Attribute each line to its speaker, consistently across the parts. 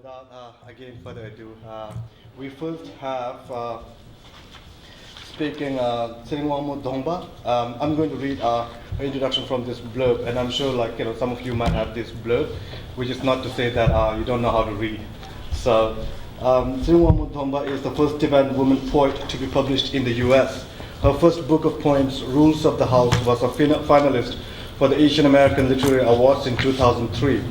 Speaker 1: Without again further ado, we first have speaking TSERING WANGMO DHOMPA. I'm going to read her introduction from this blurb, and I'm sure some of you might have this blurb, which is not to say that you don't know how to read. So TSERING WANGMO DHOMPA is the first Tibetan woman poet to be published in the US. Her first book of poems, Rules of the House, was a finalist for the Asian American Literary Awards in 2003.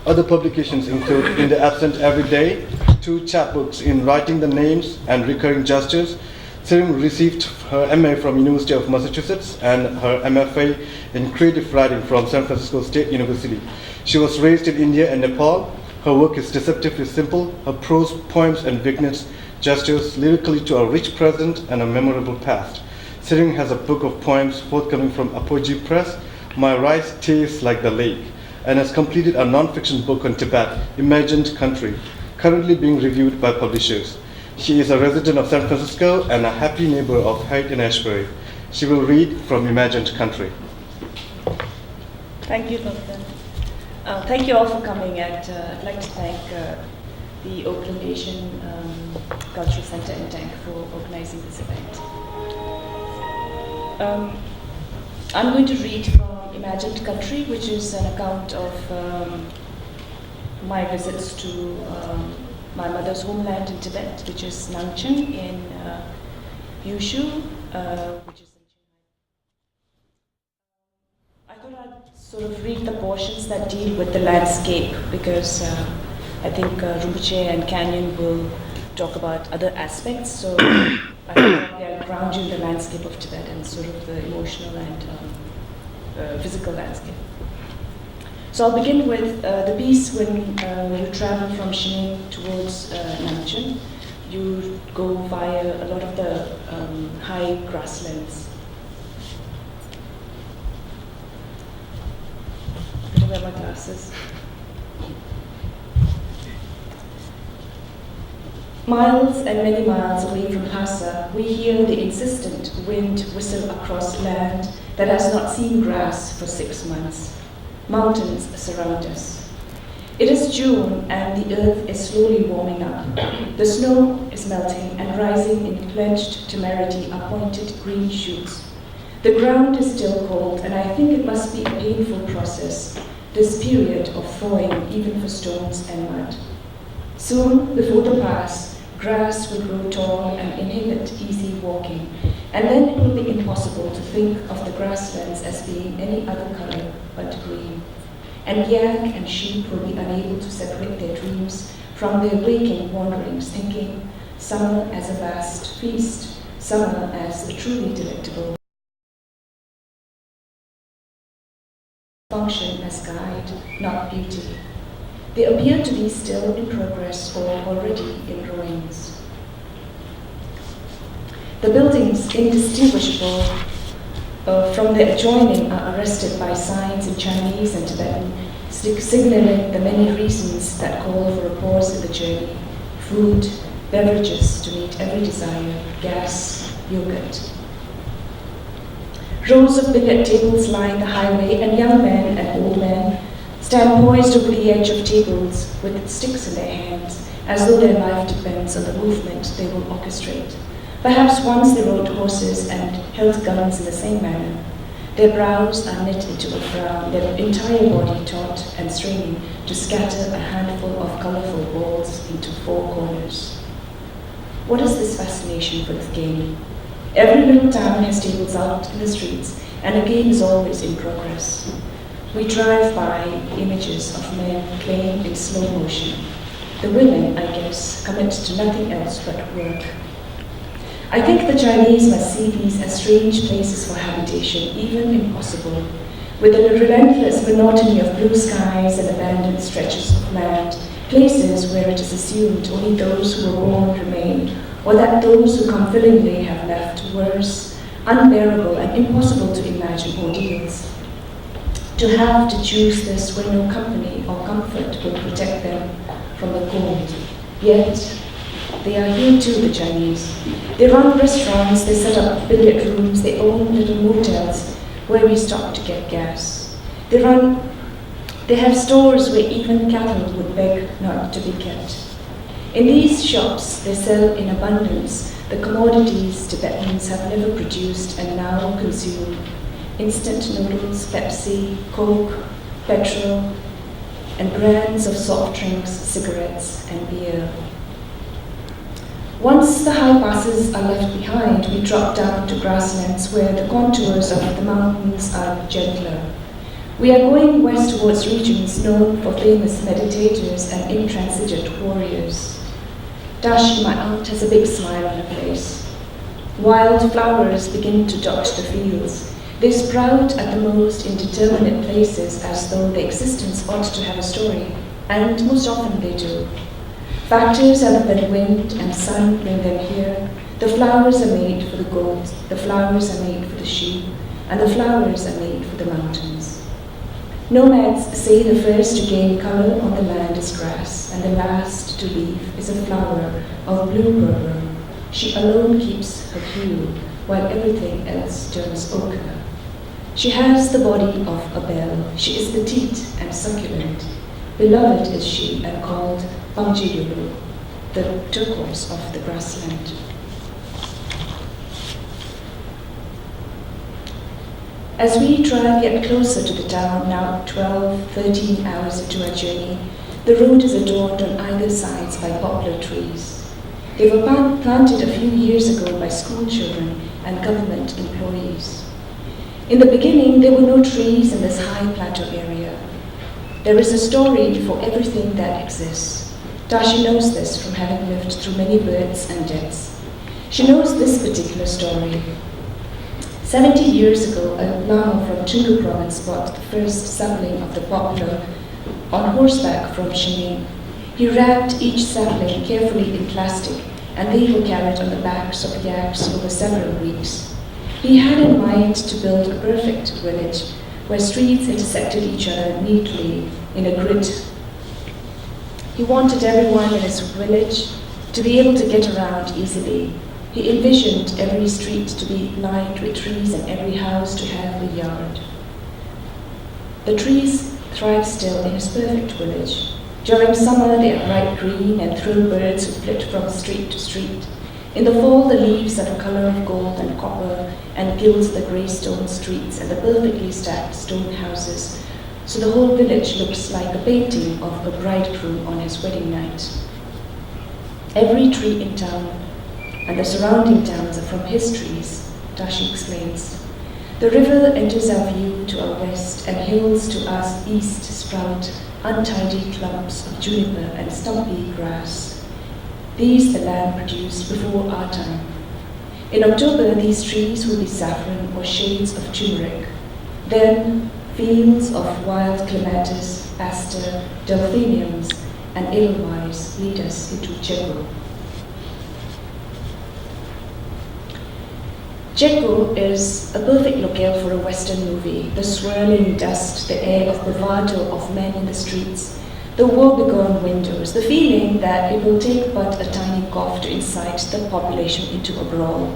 Speaker 1: Other publications include In the Absent Every Day, 2 chapbooks in Writing the Names and Recurring Gestures. TSERING received her MA from University of Massachusetts and her MFA in Creative Writing from San Francisco State University. She was raised in India and Nepal. Her work is deceptively simple. Her prose, poems, and vignettes gestures lyrically to a rich present and a memorable past. TSERING has a book of poems forthcoming from Apogee Press, My Rice Tastes Like the Lake, and has completed a non-fiction book on Tibet, Imagined Country, currently being reviewed by publishers. She is a resident of San Francisco and a happy neighbor of Haight Ashbury. She will read from Imagined Country.
Speaker 2: Thank you, Dr. Thank you all for coming, and I'd like to thank the Oakland Asian Cultural Center and TANC for organizing this event. I'm going to read from Imagined Country, which is an account of my visits to my mother's homeland in Tibet, which is Nangchen in Yushu, which is in China. I thought I'd sort of read the portions that deal with the landscape, because I think Rinpoche and Canyon will talk about other aspects, so I thought I'll ground you in the landscape of Tibet and sort of the emotional and physical landscape. So I'll begin with the piece when you travel from Xining towards Nangchen. You go via a lot of the high grasslands. I'm going to wear my glasses. Miles and many miles away from Lhasa, we hear the insistent wind whistle across land that has not seen grass for 6 months. Mountains surround us. It is June and the earth is slowly warming up. The snow is melting and rising in pledged temerity are pointed green shoots. The ground is still cold, and I think it must be a painful process, this period of thawing even for stones and mud. Soon, before the pass, grass will grow tall and inhibit easy walking, and then it will be impossible to think of the grasslands as being any other color but green. And yak and sheep will be unable to separate their dreams from their waking wanderings, thinking summer as a vast feast, summer as a truly delectable function as guide, not beauty. They appear to be still in progress or already in ruins. The buildings, indistinguishable from the adjoining, are arrested by signs in Chinese and Tibetan, signaling the many reasons that call for a pause in the journey: food, beverages to meet every desire, gas, yogurt. Rows of billiard tables line the highway, and young men and old men stand poised over the edge of tables with sticks in their hands, as though their life depends on the movement they will orchestrate. Perhaps once they rode horses and held guns in the same manner. Their brows are knit into a frown, their entire body taut and straining to scatter a handful of colorful balls into 4 corners. What is this fascination with game? Every little town has tables out in the streets, and a game is always in progress. We drive by images of men playing in slow motion. The women, I guess, commit to nothing else but work. I think the Chinese must see these as strange places for habitation, even impossible, with a relentless monotony of blue skies and abandoned stretches of land, places where it is assumed only those who were born remain, or that those who come willingly have left worse, unbearable and impossible to imagine ordeals. To have to choose this where no company or comfort will protect them from the cold. Yet, they are here too, the Chinese. They run restaurants, they set up billiard rooms, they own little motels where we stop to get gas. They have stores where even cattle would beg not to be kept. In these shops, they sell in abundance the commodities Tibetans have never produced and now consume: instant noodles, Pepsi, Coke, petrol, and brands of soft drinks, cigarettes, and beer. Once the high passes are left behind, we drop down to grasslands where the contours of the mountains are gentler. We are going west towards regions known for famous meditators and intransigent warriors. Dashi, my aunt, has a big smile on her face. Wild flowers begin to dot the fields. They sprout at the most indeterminate places as though their existence ought to have a story, and most often they do. Factors other than wind and sun bring them here. The flowers are made for the goats, the flowers are made for the sheep, and the flowers are made for the mountains. Nomads say the first to gain color on the land is grass, and the last to leave is a flower of blue purple. She alone keeps her hue, while everything else turns ochre. She has the body of a bell. She is petite and succulent. Beloved is she, and called Pangjiulu, the turquoise of the grassland. As we drive yet closer to the town, now 12-13 hours into our journey, the road is adorned on either sides by poplar trees. They were planted a few years ago by school children and government employees. In the beginning, there were no trees in this high plateau area. There is a story for everything that exists. Dashi knows this from having lived through many births and deaths. She knows this particular story. 70 years ago, a Lama from Chungu province bought the first sapling of the poplar on horseback from Shining. He wrapped each sapling carefully in plastic, and they were carried on the backs of yaks over several weeks. He had in mind to build a perfect village where streets intersected each other neatly in a grid. He wanted everyone in his village to be able to get around easily. He envisioned every street to be lined with trees and every house to have a yard. The trees thrive still in his perfect village. During summer, they are bright green and thrill birds who flit from street to street. In the fall, the leaves are the color of gold and copper and gilds the grey stone streets and the perfectly stacked stone houses, so the whole village looks like a painting of a bridegroom on his wedding night. Every tree in town and the surrounding towns are from his trees, Dashi explains. The river enters our view to our west, and hills to our east sprout untidy clumps of juniper and stumpy grass. These the land produced before our time. In October, these trees will be saffron or shades of turmeric. Then, fields of wild clematis, aster, delphiniums, and edelweiss lead us into Jekko. Jekko is a perfect locale for a Western movie. The swirling dust, the air of bravado of men in the streets, the woe-begone windows, the feeling that it will take but a tiny cough to incite the population into a brawl.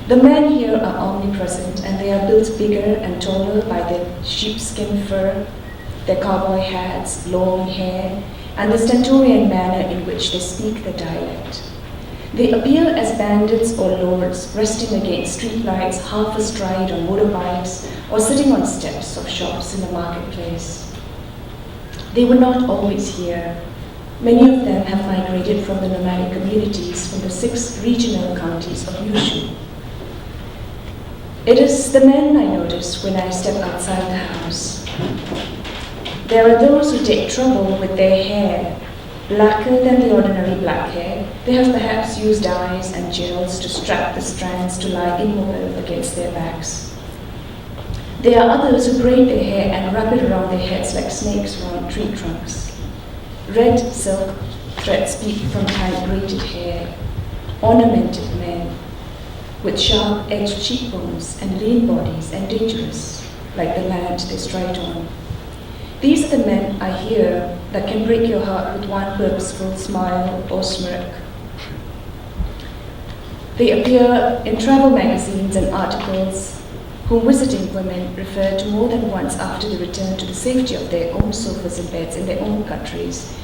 Speaker 2: The men here are omnipresent, and they are built bigger and taller by their sheepskin fur, their cowboy hats, long hair, and the stentorian manner in which they speak the dialect. They appear as bandits or lords, resting against streetlights, half astride on motorbikes, or sitting on steps of shops in the marketplace. They were not always here. Many of them have migrated from the nomadic communities from the 6 regional counties of Yushu. It is the men I notice when I step outside the house. There are those who take trouble with their hair, blacker than the ordinary black hair. They have perhaps used dyes and gels to strap the strands to lie immobile against their backs. There are others who braid their hair and wrap it around their heads like snakes around tree trunks. Red silk threads peep from tight braided hair. Ornamented men with sharp-edged cheekbones and lean bodies and dangerous, like the land they stride on. These are the men I hear that can break your heart with one purposeful smile or smirk. They appear in travel magazines and articles, whom visiting women refer to more than once after they return to the safety of their own sofas and beds in their own countries,